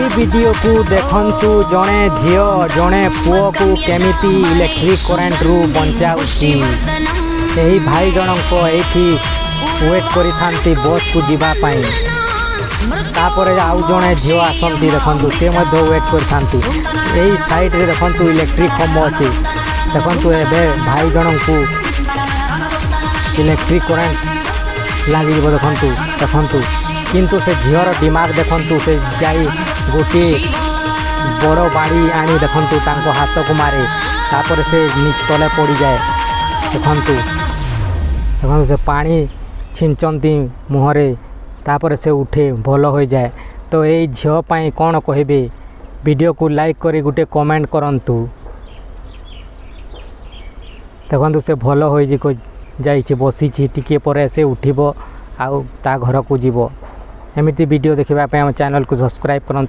ଏହି ଭିଡ଼ିଓକୁ ଦେଖନ୍ତୁ ଜଣେ ଝିଅ ଜଣେ ପୁଅକୁ କେମିତି ଇଲେକ୍ଟ୍ରିକ୍ କରେଣ୍ଟରୁ ବଞ୍ଚାଉଛି। ଏହି ଭାଇ ଜଣଙ୍କ ଏଇଠି ୱେଟ୍ କରିଥାନ୍ତି ବସ୍କୁ ଯିବା ପାଇଁ। ତାପରେ ଆଉ ଜଣେ ଝିଅ ଆସନ୍ତି, ଦେଖନ୍ତୁ ସେ ମଧ୍ୟ ୱେଟ୍ କରିଥାନ୍ତି। ଏହି ସାଇଡ଼ରେ ଦେଖନ୍ତୁ ଇଲେକ୍ଟ୍ରିକ୍ ଖମ୍ବ ଅଛି। ଦେଖନ୍ତୁ ଏବେ ଭାଇ ଜଣଙ୍କୁ ଇଲେକ୍ଟ୍ରିକ୍ କରେଣ୍ଟ ଲାଗିଯିବ। ଦେଖନ୍ତୁ କିନ୍ତୁ ସେ ଝିଅର ଦିମାଗ ଦେଖନ୍ତୁ, ସେ ଯାଇ ଗୋଟିଏ ବଡ଼ ବାଡ଼ି ଆଣି ଦେଖନ୍ତୁ ତାଙ୍କ ହାତକୁ ମାରେ। ତାପରେ ସେ ତଳେ ପଡ଼ିଯାଏ। ଦେଖନ୍ତୁ ସେ ପାଣି ଛିଞ୍ଚନ୍ତି ମୁହଁରେ, ତାପରେ ସେ ଉଠେ, ଭଲ ହୋଇଯାଏ। ତ ଏଇ ଝିଅ ପାଇଁ କ'ଣ କହିବେ? ଭିଡ଼ିଓକୁ ଲାଇକ୍ କରି ଗୋଟେ କମେଣ୍ଟ କରନ୍ତୁ। ଦେଖନ୍ତୁ ସେ ଭଲ ହୋଇଯାଇଛି, ବସିଛି, ଟିକିଏ ପରେ ସେ ଉଠିବ ଆଉ ତା ଘରକୁ ଯିବ। ଏମିତି ଭିଡ଼ିଓ ଦେଖିବା ପାଇଁ ଆମ ଚ୍ୟାନେଲକୁ ସବସ୍କ୍ରାଇବ୍ କରନ୍ତୁ।